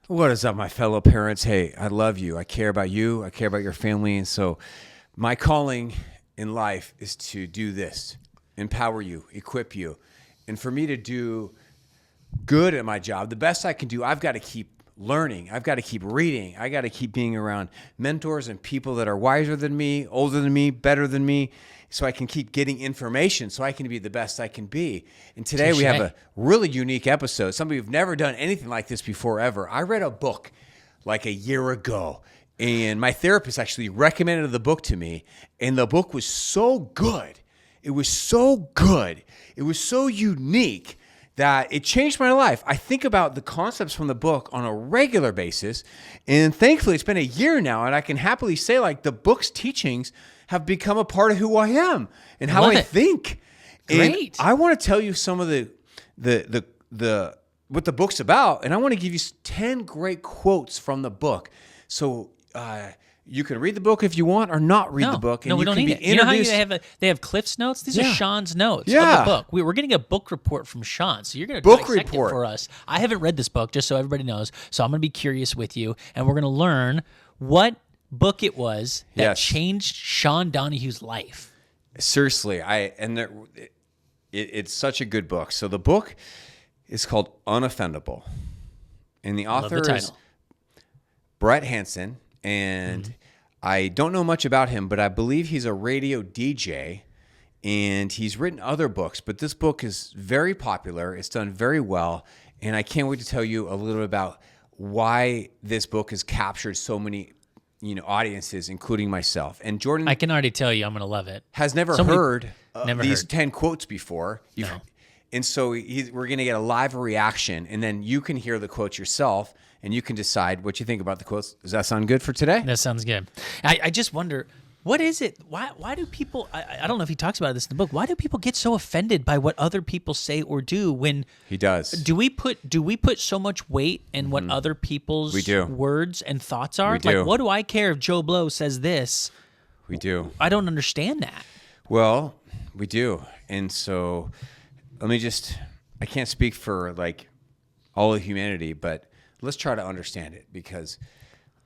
What is up, my fellow parents? Hey, I love you. I care about you. I care about your family. And so my calling in life is to do this, empower you, equip you. And for me to do good at my job, the best I can do, I've got to keep learning. I've got to keep reading. I got to keep being around mentors and people that are wiser than me, older than me, better than me, so I can keep getting information so I can be the best I can be. And today we have a really unique episode. Somebody who've never done anything like this before ever. I read a book like a year ago, and my therapist actually recommended the book to me, and the book was so good. It was so good. It was so unique that it changed my life. I think about the concepts from the book on a regular basis, and thankfully it's been a year now, and I can happily say like the book's teachings have become a part of who I am and how I think. Great. And I want to tell you some of the what the book's about, and I want to give you 10 great quotes from the book. So you can read the book if you want, or not read the book. And no, we you don't can need be it. You know how introduced. they have Cliff's notes? These are Sean's notes of Yeah. the book. We're getting a book report from Sean, so you're going to Book dissect report. it for us. I haven't read this book, just so everybody knows, so I'm going to be curious with you, and we're going to learn what book it was that changed Sean Donohue's life. Seriously, it's such a good book. So the book is called UnOffendable, and the author is Brett Hansen. And I don't know much about him, but I believe he's a radio DJ, and he's written other books. But this book is very popular. It's done very well, and I can't wait to tell you a little bit about why this book has captured so many, audiences, including myself. And Jordan, I can already tell you I'm going to love it. has never heard these 10 quotes before. No. And so we're going to get a live reaction, and then you can hear the quotes yourself, and you can decide what you think about the quotes. Does that sound good for today? That sounds good. I just wonder, what is it? Why do people, I don't know if he talks about this in the book, why do people get so offended by what other people say or do when... He does. Do we put so much weight in what other people's words and thoughts are? We do. Like, what do I care if Joe Blow says this? We do. I don't understand that. Well, we do. And so I can't speak for like all of humanity, but let's try to understand it, because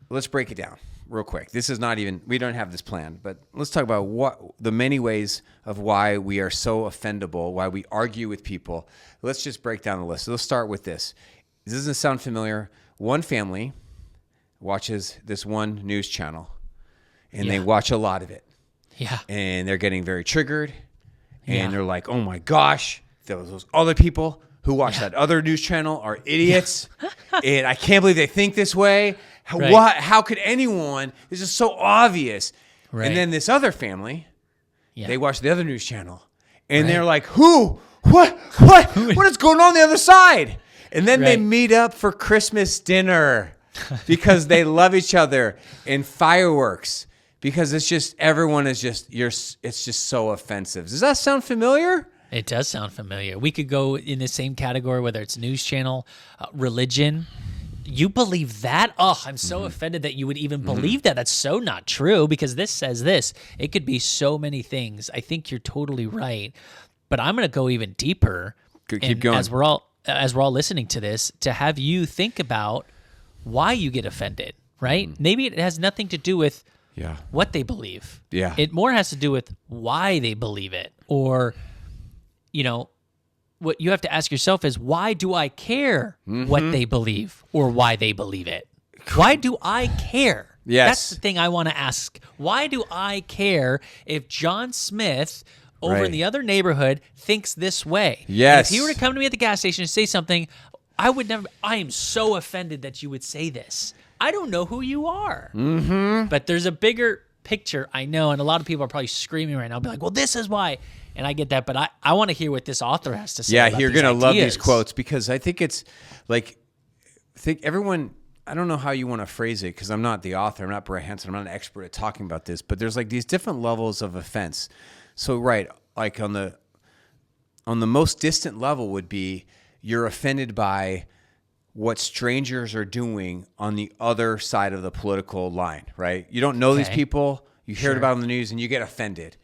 let's break it down real quick. This is not even, we don't have this planned, but let's talk about what the many ways of why we are so offendable, why we argue with people. Let's just break down the list. So let's start with this. Does this sound familiar? One family watches this one news channel, and they watch a lot of it. Yeah. And they're getting very triggered, and they're like, oh my gosh, those other people who watch that other news channel are idiots, and I can't believe they think this way. How could anyone? This is so obvious. Right. And then this other family, they watch the other news channel, and they're like, who? What is going on the other side? And then they meet up for Christmas dinner because they love each other, and fireworks, because it's just, everyone is just, it's just so offensive. Does that sound familiar? It does sound familiar. We could go in the same category, whether it's news channel, religion. You believe that? Oh, I'm so offended that you would even believe that. That's so not true, because this says this. It could be so many things. I think you're totally right. But I'm going to go even deeper. Keep going. As we're all listening to this, to have you think about why you get offended, right? Maybe it has nothing to do with what they believe. Yeah. It more has to do with why they believe it, or... what you have to ask yourself is, why do I care what they believe or why they believe it? Why do I care? Yes. That's the thing I want to ask. Why do I care if John Smith over in the other neighborhood thinks this way? Yes. And if he were to come to me at the gas station and say something, I am so offended that you would say this. I don't know who you are. But there's a bigger picture, I know, and a lot of people are probably screaming right now, be like, well, this is why. And I get that, but I want to hear what this author has to say. Yeah, about you're going to love these quotes, because I think it's like, everyone, I don't know how you want to phrase it, because I'm not the author, I'm not Brett Hansen, I'm not an expert at talking about this, but there's like these different levels of offense. So like on the most distant level would be, you're offended by what strangers are doing on the other side of the political line, right? You don't know these people, you heard about them in the news, and you get offended.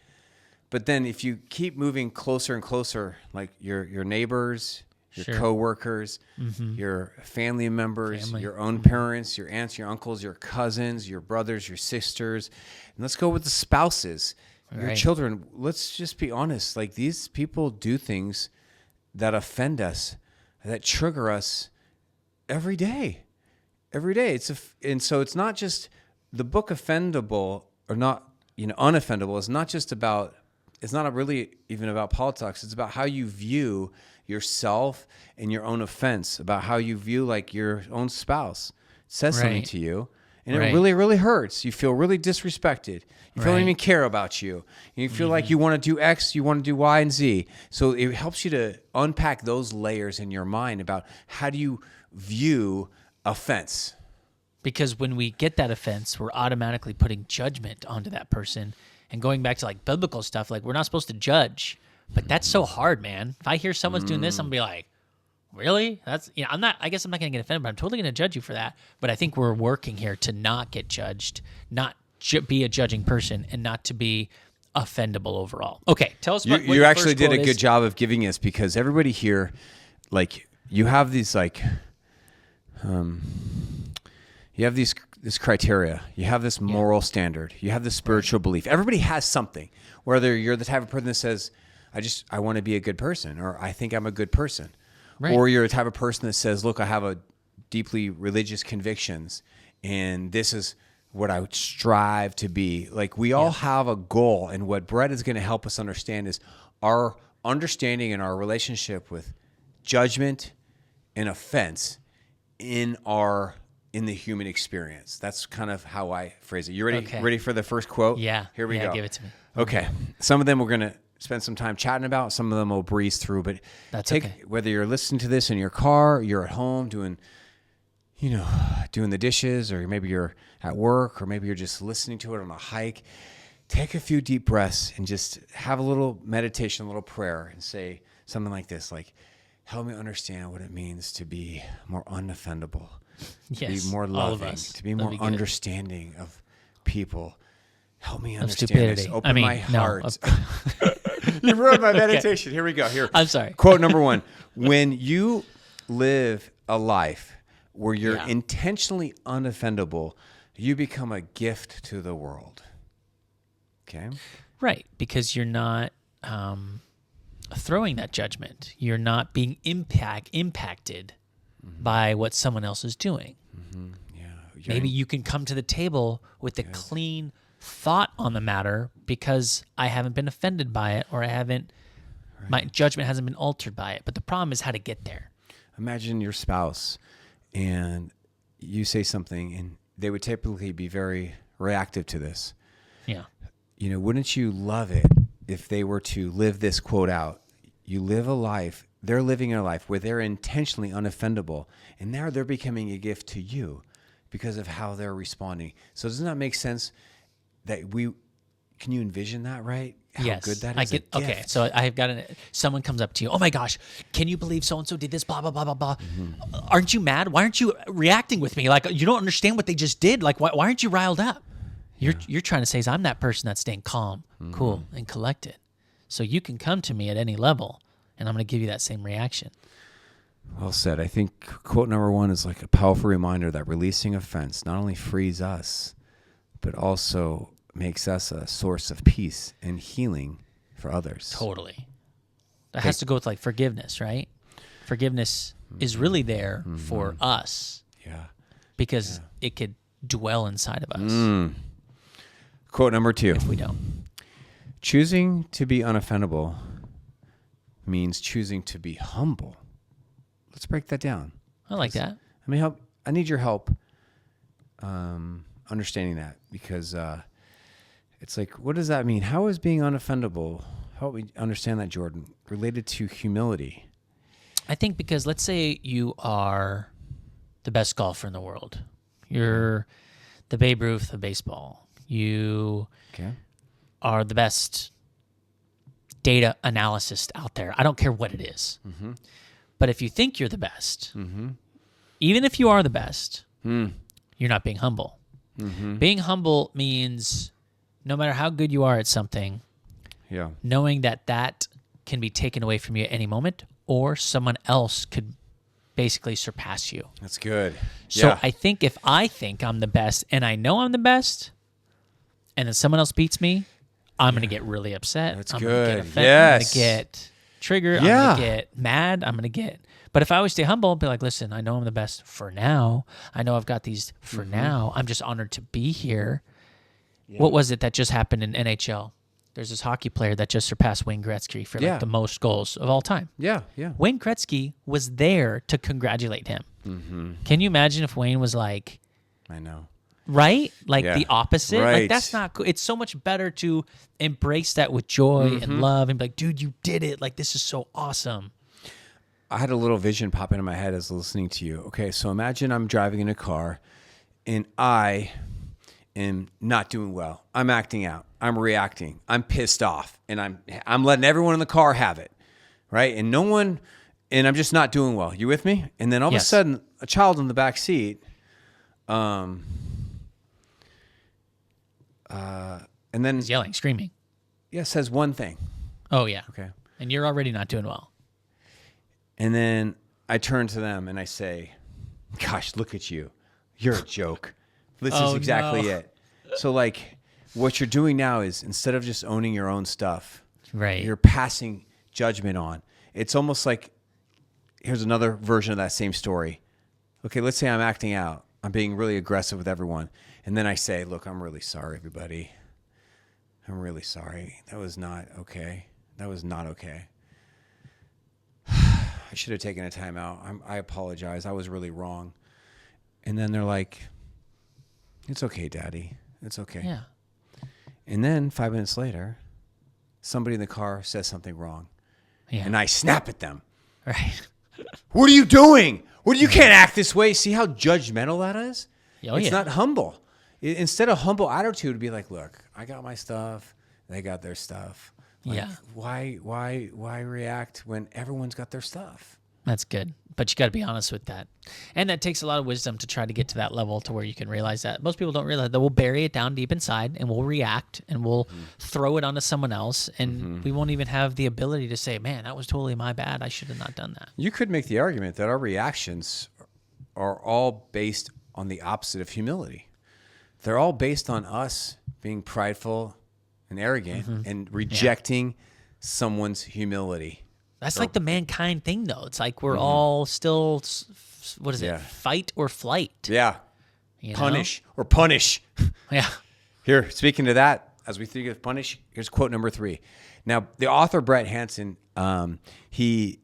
But then if you keep moving closer and closer, like your neighbors, your Sure. coworkers, your family members, Family. your own parents, your aunts, your uncles, your cousins, your brothers, your sisters. And let's go with the spouses, your Right. children. Let's just be honest. Like, these people do things that offend us, that trigger us every day. Every day. And so it's not just the book Offendable or not, Unoffendable is not just about, it's not really even about politics. It's about how you view yourself and your own offense, about how you view like your own spouse. It says something Right. to you, and it Right. really, really hurts. You feel really disrespected. You feel Right. don't even care about you. You feel like you want to do X, you want to do Y and Z. So it helps you to unpack those layers in your mind about how do you view offense. Because when we get that offense, we're automatically putting judgment onto that person. And going back to like biblical stuff, like we're not supposed to judge, but that's so hard, man. If I hear someone's doing this, I'm gonna be like, really? That's, I guess I'm not gonna get offended, but I'm totally gonna judge you for that. But I think we're working here to not get judged, not be a judging person, and not to be offendable overall. Okay, tell us what You your actually first did a quote good is. job of giving us, because everybody here, like, you have these like, you have this criteria, you have this moral standard, you have this spiritual belief. Everybody has something. Whether you're the type of person that says, I want to be a good person, or I think I'm a good person, Right. or you're the type of person that says, look, I have a deeply religious convictions, and this is what I would strive to be. Like, we all have a goal, and what Brett is going to help us understand is our understanding and our relationship with judgment and offense in the human experience. That's kind of how I phrase it. You ready? Okay. Ready for the first quote? Yeah. Here we Yeah, go. give it to me. Okay. Some of them we're going to spend some time chatting about. Some of them we'll breeze through. But That's okay. whether you're listening to this in your car, you're at home doing the dishes, or maybe you're at work, or maybe you're just listening to it on a hike, take a few deep breaths and just have a little meditation, a little prayer, and say something like this, like, help me understand what it means to be more unoffendable, to Yes, be more all of loving, us. to be That'd more be good. understanding of people. Help me understand stupidity. this. Open my no, heart. You ruined my meditation. Here we go. Here. I'm sorry. Quote number 1. When you live a life where you're Yeah. intentionally unoffendable, you become a gift to the world. Okay? Right, because you're not throwing that judgment. You're not being impacted by what someone else is doing. Yeah. Maybe you can come to the table with a clean thought on the matter because I haven't been offended by it, or my judgment hasn't been altered by it. But the problem is how to get there. Imagine your spouse and you say something, and they would typically be very reactive to this. Yeah. Wouldn't you love it if they were to live this quote out? You live a life, they're living a life where they're intentionally unoffendable, and now they're becoming a gift to you because of how they're responding. So doesn't that make sense that can you envision that, right? How Yes. good that I is. get, a okay, gift. so I've got someone comes up to you. Oh my gosh, can you believe so-and-so did this, blah, blah, blah, blah, blah. Aren't you mad? Why aren't you reacting with me? Like, you don't understand what they just did. Like, why aren't you riled up? You're trying to say is I'm that person that's staying calm, cool, and collected. So you can come to me at any level, and I'm going to give you that same reaction. Well said. I think quote number 1 is like a powerful reminder that releasing offense not only frees us, but also makes us a source of peace and healing for others. Totally. That has to go with like forgiveness, right? Forgiveness is really there for us Yeah. because it could dwell inside of us Quote number 2. if we don't. Choosing to be unoffendable means choosing to be humble. Let's break that down. I like that. I need your help understanding that, because it's like, what does that mean? How is being unoffendable, help me understand that, Jordan, related to humility? I think because let's say you are the best golfer in the world. You're the Babe Ruth of baseball. You Okay. are the best data analyst out there. I don't care what it is. But if you think you're the best, even if you are the best, you're not being humble. Being humble means no matter how good you are at something, Yeah. knowing that can be taken away from you at any moment, or someone else could basically surpass you. That's good. So Yeah. I think if I think I'm the best and I know I'm the best, and then someone else beats me, I'm going to get really upset. That's I'm good. Gonna get offended. Yes. I'm going to get triggered. Yeah. I'm going to get mad. I'm going to get... But if I always stay humble, I'll be like, listen, I know I'm the best for now. I know I've got these for now. I'm just honored to be here. Yeah. What was it that just happened in NHL? There's this hockey player that just surpassed Wayne Gretzky for like the most goals of all time. Yeah. Wayne Gretzky was there to congratulate him. Can you imagine if Wayne was like... I know. Right? Like the opposite? Right. Like that's not cool. It's so much better to embrace that with joy and love and be like, dude, you did it. Like, this is so awesome. I had a little vision pop into my head as listening to you. Okay, so imagine I'm driving in a car and I am not doing well. I'm acting out. I'm reacting. I'm pissed off. And I'm letting everyone in the car have it. Right? And I'm just not doing well. You with me? And then all of a sudden, a child in the back seat, and then He's yelling, screaming. says one thing. Oh, yeah. Okay. And you're already not doing well. And then I turn to them and I say, gosh, look at you. You're a joke. This is exactly it. So like what you're doing now is instead of just owning your own stuff, right, you're passing judgment on. It's almost like, here's another version of that same story. Okay, let's say I'm acting out. I'm being really aggressive with everyone. And then I say, look, I'm really sorry, everybody. I'm really sorry. That was not okay. That was not okay. I should have taken a time out. I apologize. I was really wrong. And then they're like, it's okay, Daddy. It's okay. Yeah. And then 5 minutes later, somebody in the car says something wrong. Yeah. And I snap at them. Right. What are you doing? You can't act this way. See how judgmental that is? It's not humble. Instead of humble attitude, it'd be like, look, I got my stuff. They got their stuff. Like, why react when everyone's got their stuff? That's good. But you got to be honest with that. And that takes a lot of wisdom to try to get to that level to where you can realize that. Most people don't realize that we'll bury it down deep inside and we'll react and we'll throw it onto someone else. And we won't even have the ability to say, man, that was totally my bad. I should have not done that. You could make the argument that our reactions are all based on the opposite of humility. They're all based on us being prideful and arrogant and rejecting someone's humility. That's like the mankind thing, though. It's like we're all still, what is it, fight or flight? Yeah. You know? Punish or punish. Yeah. Here, speaking to that, as we think of punish, here's quote number 3. Now, the author, Brett Hansen, he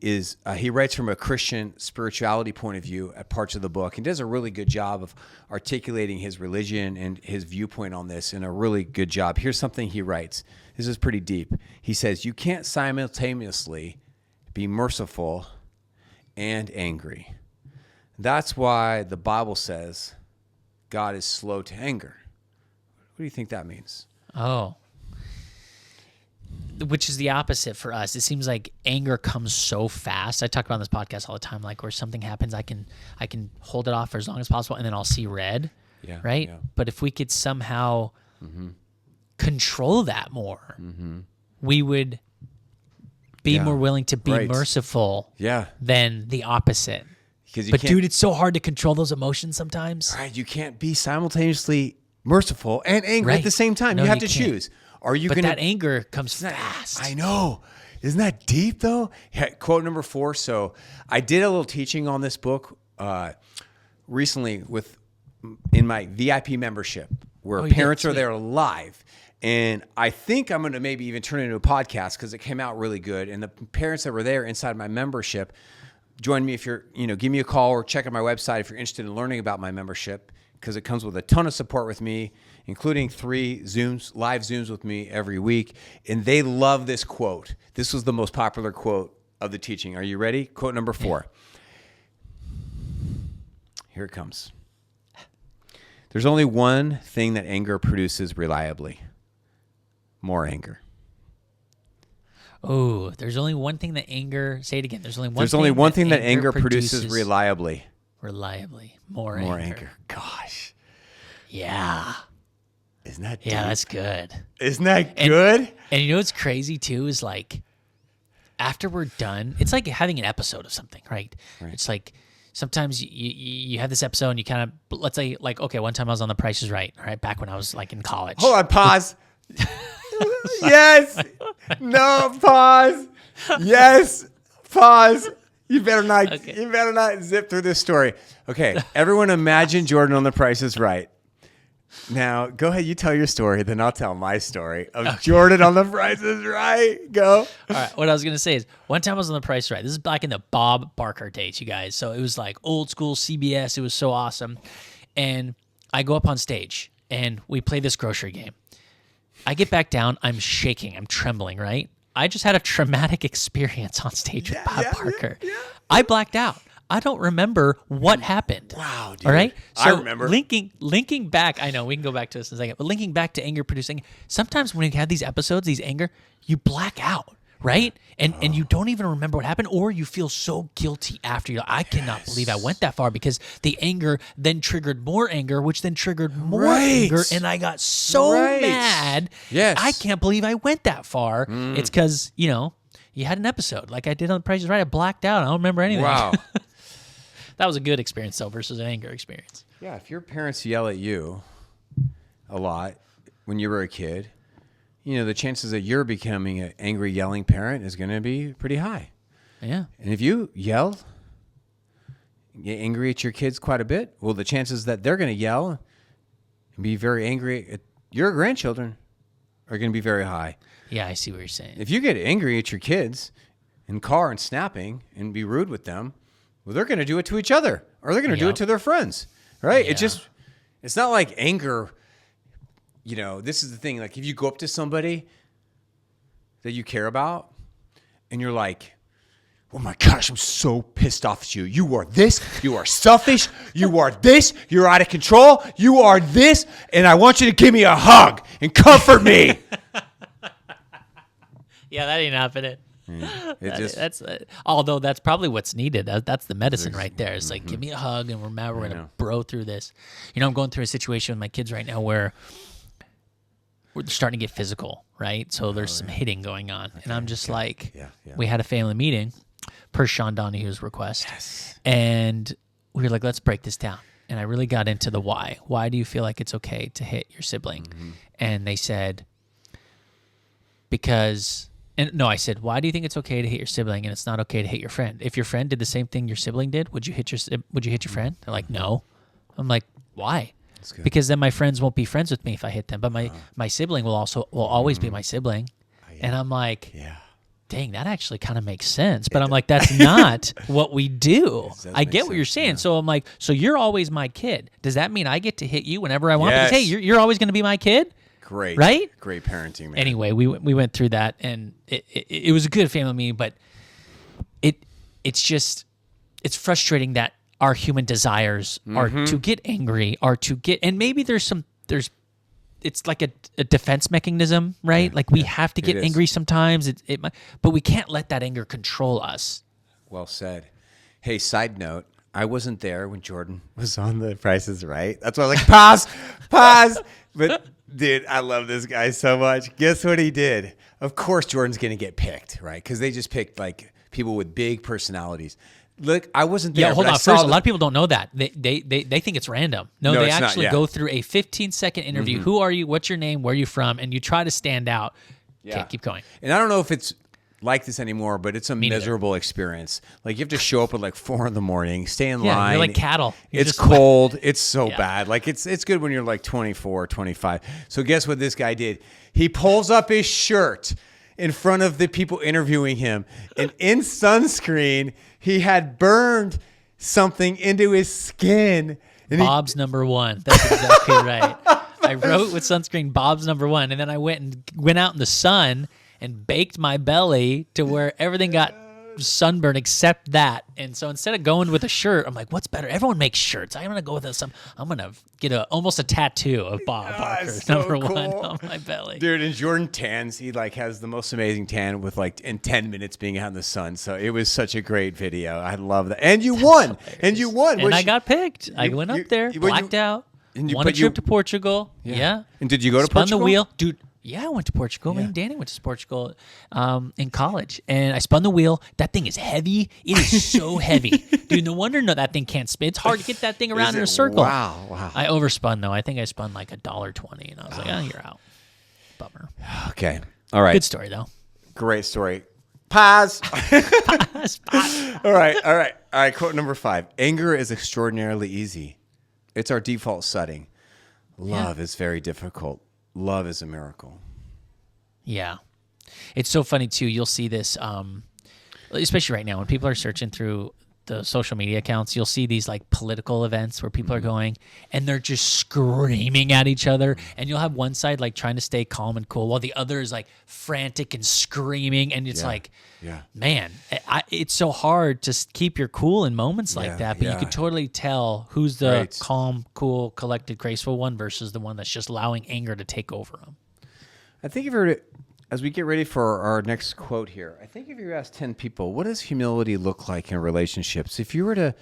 writes from a Christian spirituality point of view at parts of the book and does a really good job of articulating his religion and his viewpoint on this in a really good job. Here's something he writes. This is pretty deep. He says, you can't simultaneously be merciful and angry. That's why the Bible says God is slow to anger. What do you think that means? Oh. Which is the opposite for us. It seems like anger comes so fast. I talk about on this podcast all the time, like where something happens, I can hold it off for as long as possible, and then I'll see red. Yeah, right? Yeah. But if we could somehow control that more, we would be more willing to be merciful than the opposite. Dude, it's so hard to control those emotions sometimes. Right. You can't be simultaneously merciful and angry at the same time. No, you have to choose. Are you going to... But that anger comes fast. I know. Isn't that deep, though? Yeah, quote number 4. So I did a little teaching on this book recently in my VIP membership where parents are there live. And I think I'm going to maybe even turn it into a podcast because it came out really good. And the parents that were there inside my membership, join me if you're, give me a call or check out my website if you're interested in learning about my membership because it comes with a ton of support with me, including 3 live Zooms with me every week. And they love this quote. This was the most popular quote of the teaching. Are you ready? Quote number 4. Here it comes. There's only one thing that anger produces reliably. More anger. Oh, there's only one thing that anger... Say it again. There's only one thing that anger produces reliably. Reliably. More anger. Gosh. Yeah. Isn't that deep? Yeah, that's good. Isn't that good? And you know what's crazy, too, is like... after we're done, it's like having an episode of something, right? It's like sometimes you have this episode and you kind of, let's say like, okay, one time I was on The Price is Right, all right, back when I was like in college. Hold on, pause. Yes. No, pause. Yes, pause. You better not. Okay. You better not zip through this story. Okay, everyone, imagine Jordan on The Price is Right. Now, go ahead. You tell your story, then I'll tell my story of Jordan on The Price is Right. Go. All right. What I was going to say is one time I was on The Price is Right. This is back in the Bob Barker days, you guys. So it was like old school CBS. It was so awesome. And I go up on stage and we play this grocery game. I get back down. I'm shaking. I'm trembling, right? I just had a traumatic experience on stage with Bob Barker. Yeah. I blacked out. I don't remember what happened. Wow, dude. All right. So I remember. Linking back, I know we can go back to this in a second, but linking back to anger producing, sometimes when you have these episodes, these anger, you black out, right? And you don't even remember what happened, or you feel so guilty after. You're like, I cannot believe I went that far, because the anger then triggered more anger, which then triggered more anger, and I got so mad. Yes. I can't believe I went that far. It's because, you had an episode like I did on The Price is Right. I blacked out. I don't remember anything. Wow. That was a good experience, though, versus an anger experience. Yeah, if your parents yell at you a lot when you were a kid, the chances that you're becoming an angry, yelling parent is going to be pretty high. Yeah. And if you yell, get angry at your kids quite a bit, well, the chances that they're going to yell and be very angry at your grandchildren are going to be very high. Yeah, I see what you're saying. If you get angry at your kids in car and snapping and be rude with them, well, they're going to do it to each other, or they're going to do it to their friends, right? Yeah. It's not like anger. This is the thing. Like if you go up to somebody that you care about and you're like, oh my gosh, I'm so pissed off at you. You are this, you are selfish, you are this, you're out of control, you are this, and I want you to give me a hug and comfort me. Yeah, that ain't happening. That's although that's probably what's needed. That's the medicine right there. It's like, give me a hug, and we're going to bro through this. I'm going through a situation with my kids right now where we're starting to get physical, right? So there's some hitting going on. And I'm just like, we had a family meeting per Sean Donohue's request. Yes. And we were like, let's break this down. And I really got into the why. Why do you feel like it's okay to hit your sibling? And they said, because... And no, I said, why do you think it's okay to hit your sibling and it's not okay to hit your friend? If your friend did the same thing your sibling did, would you hit your friend? They're like, no. I'm like, why? Because then my friends won't be friends with me if I hit them. But my sibling will always be my sibling. And I'm like, dang, that actually kind of makes sense. But I'm like, that's not what we do. I get what you're saying. Yeah. So I'm like, so you're always my kid. Does that mean I get to hit you whenever I want? Yes. Because, hey, you're always going to be my kid? Great. Right? Great parenting, man. Anyway, we went through that, and it was a good family meeting, but it's frustrating that our human desires are to get angry, and maybe it's like a defense mechanism, right? Like we have to get angry sometimes, but we can't let that anger control us. Well said. Hey, side note, I wasn't there when Jordan was on The Price is Right. That's why I was like, pause. But dude, I love this guy so much. Guess what he did? Of course, Jordan's going to get picked, right? Because they just picked like people with big personalities. Look, I wasn't there. Yeah, hold on. First, a lot of people don't know that. They think it's random. No, they actually go through a 15-second interview. Who are you? What's your name? Where are you from? And you try to stand out. Yeah. Okay, keep going. And I don't know if it's like this anymore, but it's a miserable experience. Like you have to show up at like 4 a.m, stay in line. You're like cattle. It's cold. It's so bad. Like it's good when you're like 24, 25. So guess what this guy did? He pulls up his shirt in front of the people interviewing him, and in sunscreen, he had burned something into his skin. And Bob's number one. That's exactly right. I wrote with sunscreen Bob's number one, and then I went out in the sun and baked my belly to where everything got sunburned except that. And so instead of going with a shirt, I'm like, what's better? Everyone makes shirts. I'm gonna go with some. I'm gonna get almost a tattoo of Bob Barker so number cool. 1 on my belly. Dude, and Jordan tans. He like has the most amazing tan with like in 10 minutes being out in the sun. So it was such a great video. I love that. And you won. And you won. And I got picked. I went up there, blacked out. Won a trip to Portugal. Yeah. And did you go to Spun Portugal? the wheel. Dude, Yeah, I went to Portugal. Me Yeah. and Danny went to Portugal in college, and I spun the wheel. That thing is heavy. It is so heavy, dude. No wonder that thing can't spin. It's hard to get that thing around in a circle. Wow. I overspun though. I think I spun like $1.20, and I was like, "Oh, you're out." Bummer. Okay. All right. Good story though. Great story. Pause. All right. Quote number 5. Anger is extraordinarily easy. It's our default setting. Love is very difficult. Love is a miracle. Yeah. It's so funny too. You'll see this, especially right now when people are searching through the social media accounts, you'll see these like political events where people are going and they're just screaming at each other. And you'll have one side like trying to stay calm and cool while the other is like frantic and screaming. And it's man, it's so hard to keep your cool in moments like that. But you can totally tell who's the calm, cool, collected, graceful one versus the one that's just allowing anger to take over them. I think if you were to, as we get ready for our next quote here, I think if you ask 10 people, what does humility look like in relationships? If you were to,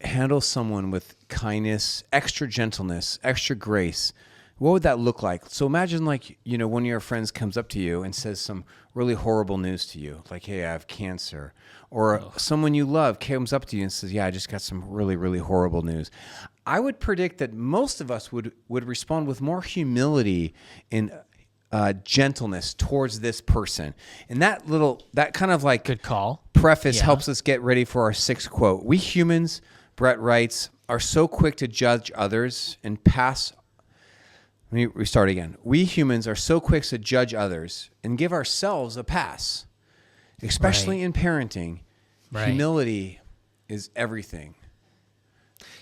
handle someone with kindness, extra gentleness, extra grace, what would that look like? So imagine like, one of your friends comes up to you and says some really horrible news to you, like, hey, I have cancer. Or someone you love comes up to you and says, yeah, I just got some really, really horrible news. I would predict that most of us would respond with more humility and gentleness towards this person. And that kind of like good call preface helps us get ready for our 6th quote. We humans, Brett writes, are so quick to judge others and pass. Let me restart again. We humans are so quick to judge others and give ourselves a pass, especially in parenting. Humility is everything.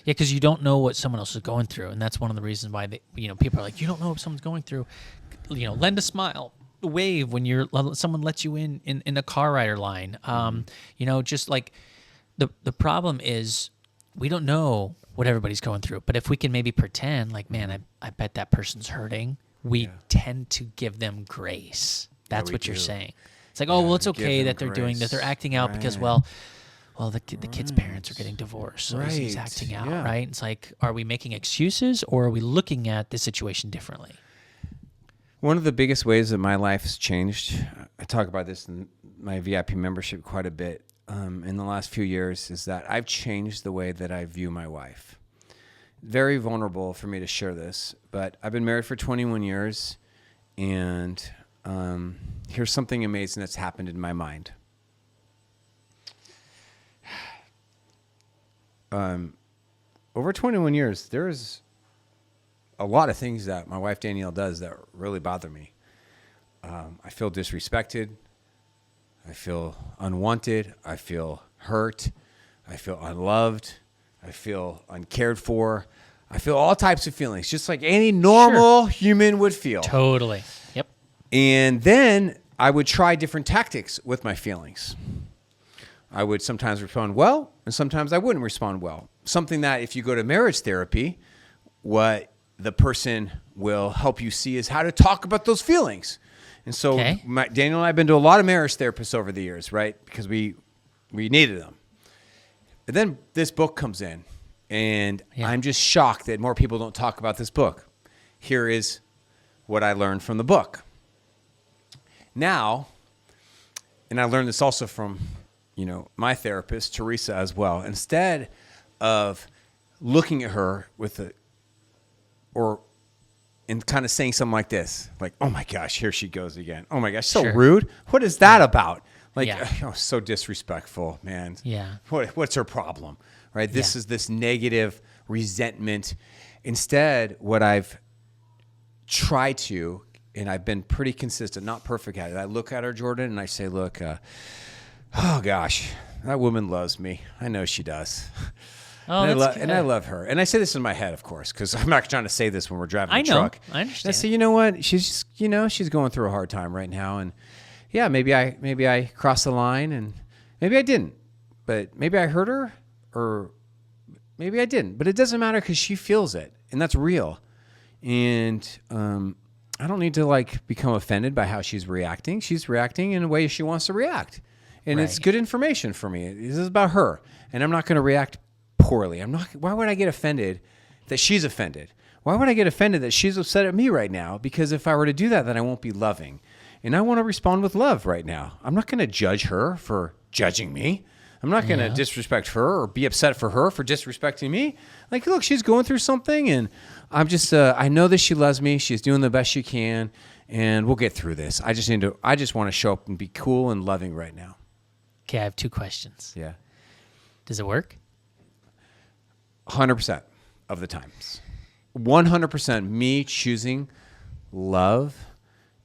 Yeah, because you don't know what someone else is going through, and that's one of the reasons why people are like, you don't know what someone's going through. Lend a smile, wave when someone lets you in a car rider line. Just like the problem is we don't know what everybody's going through, but if we can maybe pretend like, man, I bet that person's hurting, we tend to give them grace. That's what you're saying. It's like, it's okay that they're doing that. They're acting out because, the kid's parents are getting divorced, so he's acting out, right? It's like, are we making excuses or are we looking at the situation differently? One of the biggest ways that my life has changed, I talk about this in my VIP membership quite a bit in the last few years, is that I've changed the way that I view my wife. Very vulnerable for me to share this, but I've been married for 21 years, and here's something amazing that's happened in my mind. Over 21 years, there's a lot of things that my wife Danielle does that really bother me. I feel disrespected. I feel unwanted. I feel hurt. I feel unloved. I feel uncared for. I feel all types of feelings, just like any normal human would feel. Totally. Yep. And then I would try different tactics with my feelings. I would sometimes respond well, and sometimes I wouldn't respond well. Something that if you go to marriage therapy, what the person will help you see is how to talk about those feelings. And so Daniel and I have been to a lot of marriage therapists over the years, right? Because we needed them. And then this book comes in, and I'm just shocked that more people don't talk about this book. Here is what I learned from the book. Now, and I learned this also from, my therapist, Teresa, as well. Instead of looking at her and kind of saying something like this, like, oh my gosh, here she goes again. Oh my gosh, so rude. What is that about? Like, so disrespectful, man. Yeah. What's her problem? Right? This is this negative resentment. Instead, what I've tried to, and I've been pretty consistent, not perfect at it, I look at her, Jordan, and I say, look, oh gosh, that woman loves me. I know she does. Oh, and I love her. And I say this in my head, of course, because I'm not trying to say this when we're driving the truck. I understand. And I say, you know what? She's just, she's going through a hard time right now. And maybe I crossed the line, and maybe I didn't. But maybe I hurt her, or maybe I didn't. But it doesn't matter because she feels it, and that's real. And I don't need to become offended by how she's reacting. She's reacting in a way she wants to react. And it's good information for me. This is about her. And I'm not going to react poorly. Why would I get offended that she's offended? Why would I get offended that she's upset at me right now? Because if I were to do that, then I won't be loving. And I want to respond with love right now. I'm not going to judge her for judging me. I'm not going to disrespect her or be upset for her for disrespecting me. Like, look, she's going through something, and I'm just, I know that she loves me. She's doing the best she can, and we'll get through this. I just want to show up and be cool and loving right now. Okay, I have 2 questions. Yeah. Does it work? 100% of the times. 100% me choosing love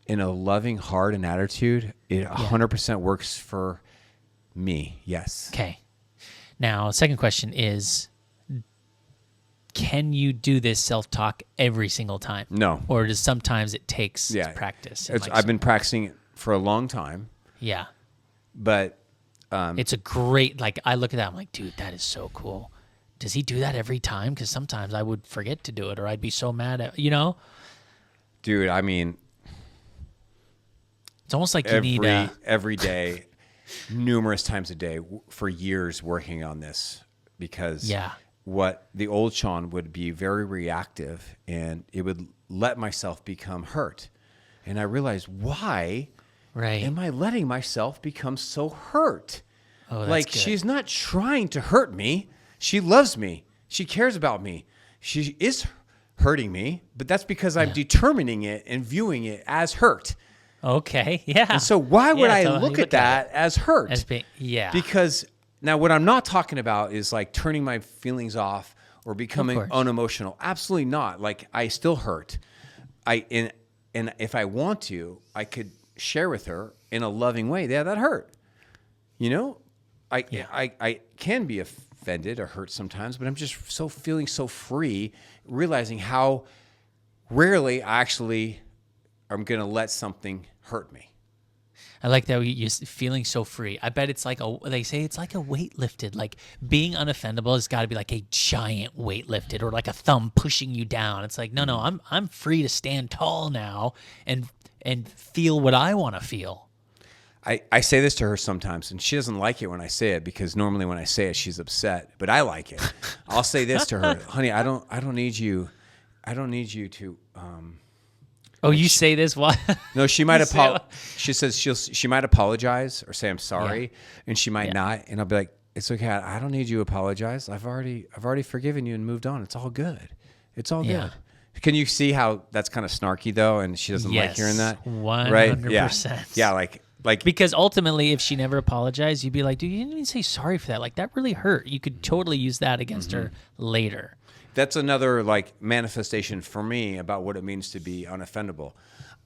in a loving heart and attitude, it 100% works for me. Yes. Okay. Now, second question is, can you do this self-talk every single time? No. Or does sometimes it takes practice? I've been practicing it for a long time. Yeah. But it's a great, like, I look at that, I'm like, dude, that is so cool. Does he do that every time? Because sometimes I would forget to do it, or I'd be so mad at, Dude, I mean, it's almost like you need every day, numerous times a day for years working on this, because what the old Sean would be very reactive, and it would let myself become hurt. And I realized, why am I letting myself become so hurt? Oh, that's like, good. she's not trying to hurt me. She loves me. She cares about me. She is hurting me, but that's because I'm determining it and viewing it as hurt. Okay, yeah. And so why would I look at that as hurt? Because now what I'm not talking about is like turning my feelings off or becoming unemotional. Absolutely not. Like, I still hurt. And if I want to, I could share with her in a loving way. Yeah, that hurt. I can be offended or hurt sometimes, but I'm just feeling so free, realizing how rarely I actually am going to let something hurt me. I like that you're feeling so free. I bet it's like they say it's like a weight lifted. Like, being unoffendable has got to be like a giant weight lifted, or like a thumb pushing you down. It's like, no, I'm free to stand tall now and feel what I want to feel. I say this to her sometimes, and she doesn't like it when I say it, because normally when I say it, she's upset. But I like it. I'll say this to her, honey, I don't need you to. You say this? What? No, she might She says she might apologize or say I'm sorry, and she might not. And I'll be like, it's okay. I don't need you to apologize. I've already forgiven you and moved on. It's all good. It's all good. Can you see how that's kind of snarky though, and she doesn't like hearing that? 100%. Right? Yeah, like because ultimately, if she never apologized, you'd be like, dude, you didn't even say sorry for that. Like, that really hurt. You could totally use that against her later. That's another like manifestation for me about what it means to be unoffendable.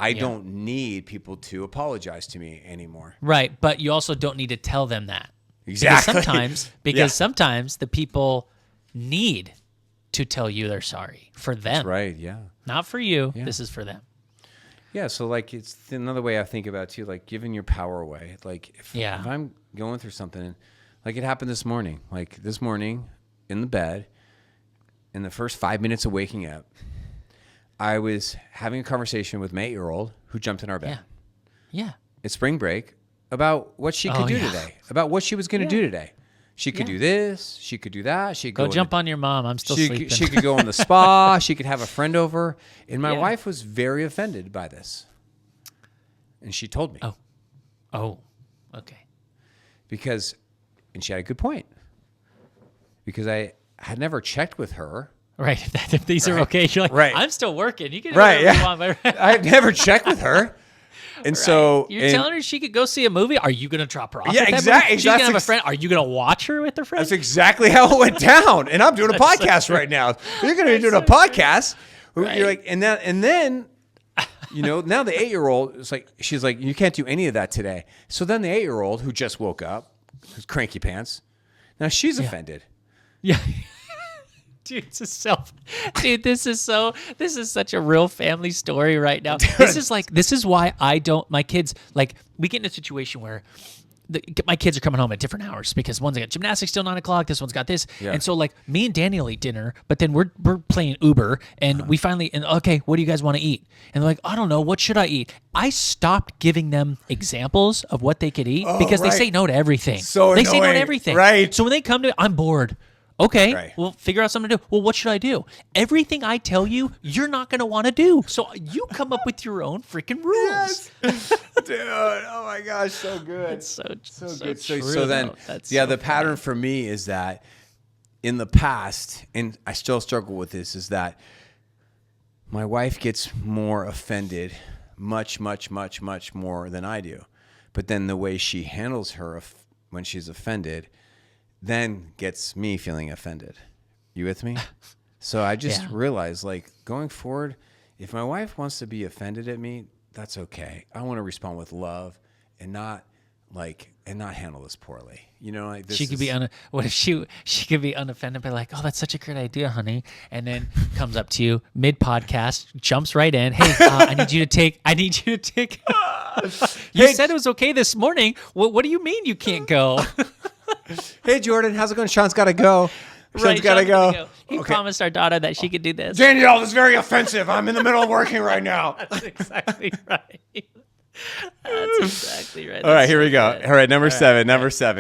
I don't need people to apologize to me anymore. Right, but you also don't need to tell them that. Exactly. Because sometimes the people need to tell you they're sorry for them. That's right, yeah. Not for you. Yeah. This is for them. Yeah, so like it's another way I think about it too, like giving your power away. Like if I'm going through something, like it happened this morning. Like this morning in the bed, in the first 5 minutes of waking up, I was having a conversation with my 8-year-old who jumped in our bed. Yeah. It's spring break, about what she could do today, about what she was going to do today. She could do this. She could do that. She could go jump on your mom. I'm still sleeping. She could go in the spa. She could have a friend over. And my wife was very offended by this. And she told me. Oh, okay. And she had a good point. Because I had never checked with her. Right. If these are okay, you're like, I'm still working. You can do whatever you want. I've never checked with her. And so you're telling her she could go see a movie. Are you going to drop her off? Yeah, exactly. She's going to have a friend. Are you going to watch her with her friend? That's exactly how it went down. And I'm doing a podcast right now. You're going to be doing a podcast. You're like, and then, now the 8-year-old is like, she's like, you can't do any of that today. So then the 8-year-old who just woke up, who's cranky pants, now she's offended. Yeah. Dude, this is such a real family story right now. This is why my kids, like, we get in a situation where my kids are coming home at different hours because one's got gymnastics till 9:00, this one's got this. Yeah. And so like me and Daniel eat dinner, but then we're playing Uber and we finally, okay, what do you guys want to eat? And they're like, I don't know, what should I eat? I stopped giving them examples of what they could eat because they say no to everything. So they annoying. say no to everything. Right. So when they come to, I'm bored. Okay, Right. well, figure out something to do. Well, what should I do? Everything I tell you, you're not going to want to do. So you come up with your own freaking rules. Dude, oh my gosh, so good. It's so good. true, So then, though. That's yeah, so the pattern funny. for me is that in the past, and I still struggle with this, is that my wife gets more offended, much more than I do. But then the way she handles her when she's offended then gets me feeling offended. You with me? So I just realized, like, going forward, if my wife wants to be offended at me, that's okay. I want to respond with love and not handle this poorly. You know, like this She could be what if she could be unoffended by like, oh, that's such a great idea, honey, and then comes up to you mid podcast, jumps right in. Hey, I need you to take. You said it was okay this morning. What do you mean you can't go? Hey, Jordan, how's it going? Sean's got to go. Sean's got to go. He promised our daughter that she could do this. Danielle, this is very offensive. I'm in the middle of working right now. That's exactly right. That's exactly right. All right, here we go. All right, number seven.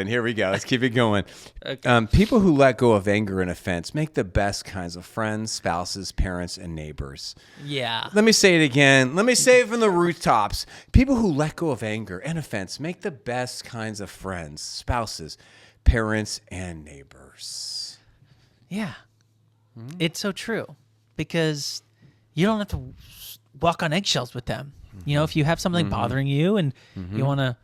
Here we go. Let's keep it going. Okay. People who let go of anger and offense make the best kinds of friends, spouses, parents, and neighbors. Yeah. Let me say it again. Let me say it from the rooftops. People who let go of anger and offense make the best kinds of friends, spouses, parents, and neighbors. Yeah. It's so true because you don't have to walk on eggshells with them. You know, if you have something bothering you and you want to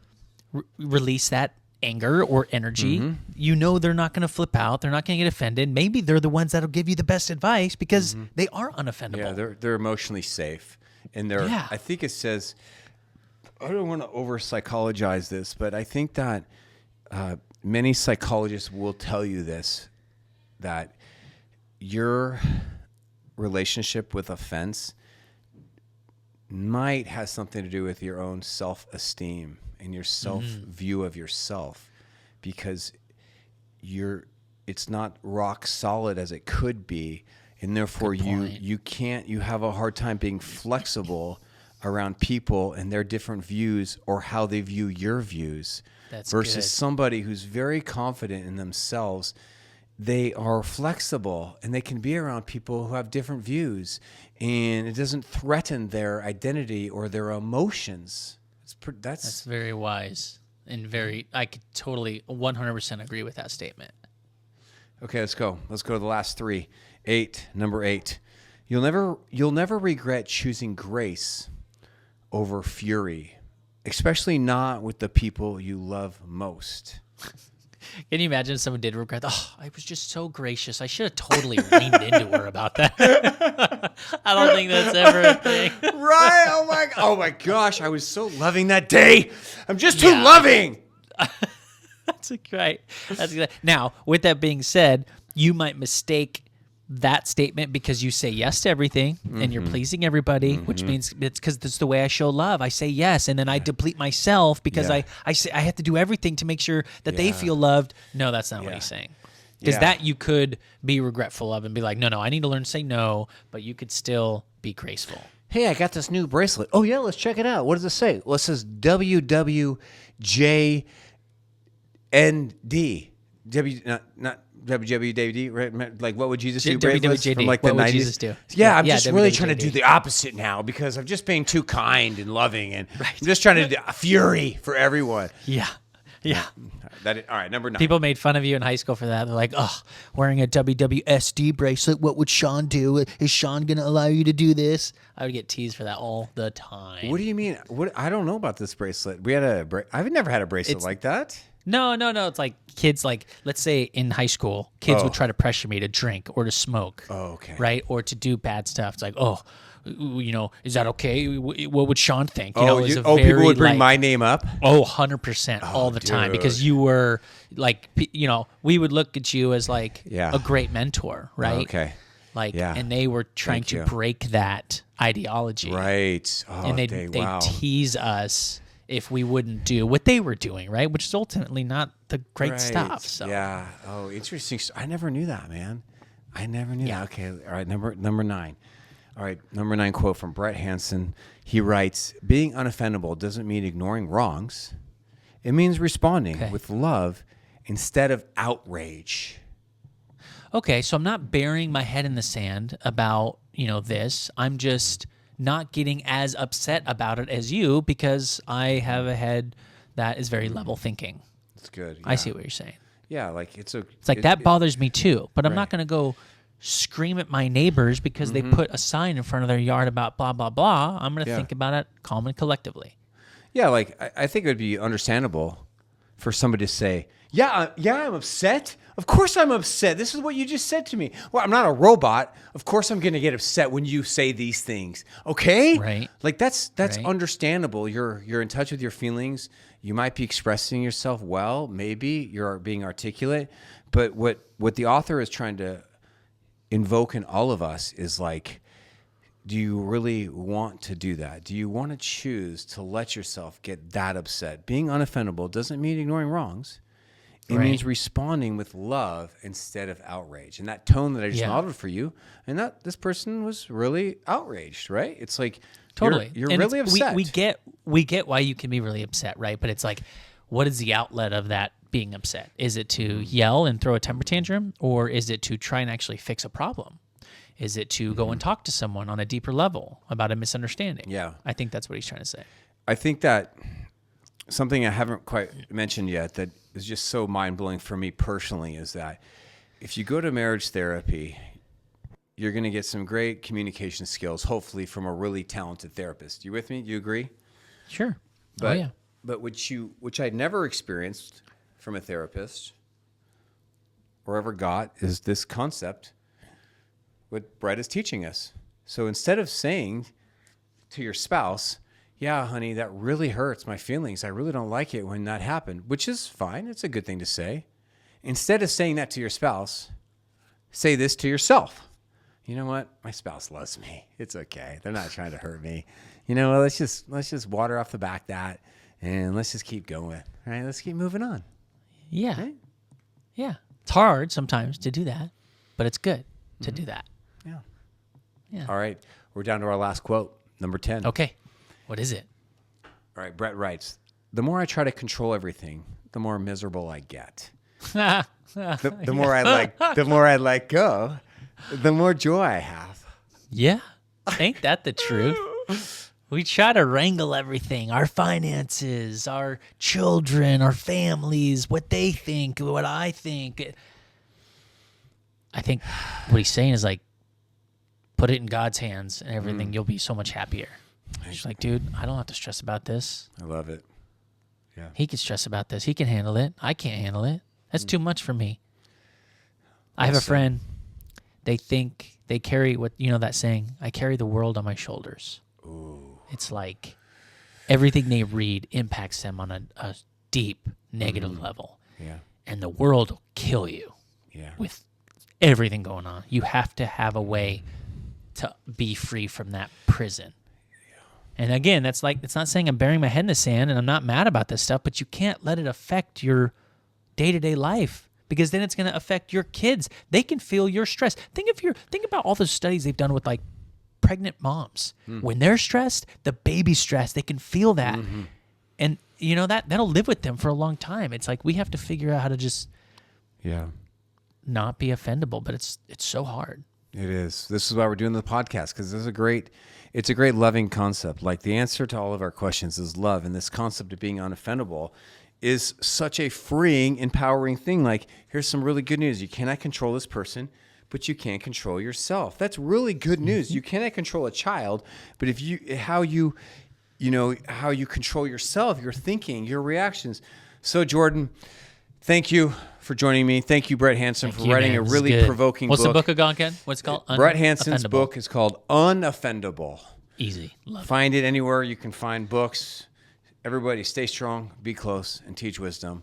release that anger or energy, you know they're not going to flip out. They're not going to get offended. Maybe they're the ones that'll give you the best advice because they are unoffendable. Yeah, they're emotionally safe. And I think it says, I don't want to over psychologize this, but I think that many psychologists will tell you this, that your relationship with offense might have something to do with your own self-esteem and your self-view of yourself, because it's not rock solid as it could be, and therefore you have a hard time being flexible around people and their different views or how they view your views. That's versus good. Somebody who's very confident in themselves. They are flexible and they can be around people who have different views, and it doesn't threaten their identity or their emotions. That's very wise and I could totally 100% agree with that statement. Okay, let's go. Let's go to the last three. Number 8. You'll never regret choosing grace over fury, especially not with the people you love most. Can you imagine if someone did regret, I was just so gracious. I should have totally leaned into her about that. I don't think that's ever a thing. Right? Oh my gosh, I was so loving that day. I'm just too loving. That's right. Now, with that being said, you might mistake that statement because you say yes to everything and you're pleasing everybody, which means it's because that's the way I show love. I say yes, and then I deplete myself because I say I have to do everything to make sure that they feel loved. No, that's not what he's saying. Because that you could be regretful of and be like, no, I need to learn to say no, but you could still be graceful. Hey, I got this new bracelet. Oh yeah, let's check it out. What does it say? Well, it says WWJND. Not WWJD, right? Like, what would Jesus do? WWJD. From like the What would 90s. Jesus do? Yeah, I'm just really trying to WWJD. do the opposite now because I'm just being too kind and loving, and I'm just trying to do a fury for everyone. Yeah. All right, number 9. People made fun of you in high school for that. They're like, wearing a WWSD bracelet, what would Sean do? Is Sean going to allow you to do this? I would get teased for that all the time. What do you mean? I don't know about this bracelet. I've never had a bracelet like that. No. It's like kids, like, let's say in high school, kids would try to pressure me to drink or to smoke. Oh, okay. Right? Or to do bad stuff. It's like, is that okay? What would Sean think? People would bring my name up? 100% all the time, because you were like, we would look at you as like a great mentor, right? Okay. And they were trying to break that ideology. Right. Oh, and they'd tease us if we wouldn't do what they were doing, right? Which is ultimately not the great stuff. So. Yeah. Oh, interesting. I never knew that, man. I never knew that. Okay. All right. Number 9. All right. Number 9 quote from Brett Hansen. He writes, "Being unoffendable doesn't mean ignoring wrongs. It means responding with love instead of outrage." okay, so I'm not burying my head in the sand about, this. I'm just not getting as upset about it as you because I have a head that is very level thinking. That's good. I see what you're saying. Yeah, like It's like that bothers me too, but I'm not going to go scream at my neighbors because they put a sign in front of their yard about blah, blah, blah. I'm going to think about it calm and collectively. Yeah, like I think it would be understandable for somebody to say, yeah, I'm upset. Of course I'm upset. This is what you just said to me. Well, I'm not a robot. Of course I'm going to get upset when you say these things. Okay? Right. Like that's Right. understandable. You're in touch with your feelings. You might be expressing yourself well. Maybe you're being articulate. But what the author is trying to invoke in all of us is like, do you really want to do that? Do you want to choose to let yourself get that upset? Being unoffendable doesn't mean ignoring wrongs. It means responding with love instead of outrage. And that tone that I just modeled for you, and that this person was really outraged, right? It's like Totally. you're And really upset. We get why you can be really upset, right? But it's like, what is the outlet of that being upset? Is it to yell and throw a temper tantrum, or is it to try and actually fix a problem? Is it to go and talk to someone on a deeper level about a misunderstanding? Yeah. I think that's what he's trying to say. I think that something I haven't quite mentioned yet that is just so mind-blowing for me personally is that if you go to marriage therapy, you're going to get some great communication skills, hopefully from a really talented therapist. You with me? Do you agree? Sure. But, But which I'd never experienced from a therapist or ever got is this concept, what Brett is teaching us. So instead of saying to your spouse, yeah, honey, that really hurts my feelings. I really don't like it when that happened, which is fine. It's a good thing to say. Instead of saying that to your spouse, say this to yourself. You know what? My spouse loves me. It's okay. They're not trying to hurt me. Let's just water off the back that, and let's just keep going. All right, let's keep moving on. Yeah. Right? Yeah. It's hard sometimes to do that, but it's good to do that. Yeah. Yeah. All right, we're down to our last quote, number 10. Okay. What is it? All right, Brett writes, the more I try to control everything, the more miserable I get. The more I let go, the more joy I have. Yeah. Ain't that the truth? We try to wrangle everything, our finances, our children, our families, what they think, what I think. I think what he's saying is like, put it in God's hands and everything, you'll be so much happier. She's like, dude, I don't have to stress about this. I love it. Yeah. He can stress about this. He can handle it. I can't handle it. That's too much for me. I have a friend. They think they carry that saying, I carry the world on my shoulders. Ooh. It's like everything they read impacts them on a deep negative level. Yeah. And the world will kill you with everything going on. You have to have a way to be free from that prison. And again, that's like, it's not saying I'm burying my head in the sand and I'm not mad about this stuff, but you can't let it affect your day-to-day life because then it's going to affect your kids. They can feel your stress. Think about all the studies they've done with like pregnant moms. When they're stressed, the baby's stressed. They can feel that. And that'll live with them for a long time. It's like we have to figure out how to just not be offendable, but it's so hard. It is. This is why we're doing the podcast, because it's a great loving concept. Like the answer to all of our questions is love. And this concept of being unoffendable is such a freeing, empowering thing. Like, here's some really good news. You cannot control this person, but you can control yourself. That's really good news. You cannot control a child, but how you control yourself, your thinking, your reactions. So Jordan, thank you for joining me. Thank you, Brett Hansen, for writing a really provoking book. What's the book again? What's it called? Brett Hansen's book is called UnOffendable. Easy. Love Find it anywhere you can find books. Everybody stay strong, be close, and teach wisdom.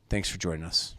Thanks for joining us.